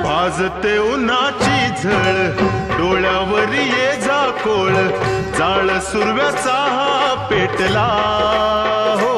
भाजते उन्हाची झळ डोळ्यावर ये झाकोळ जाळ सुरव्याचा हा पेटला हो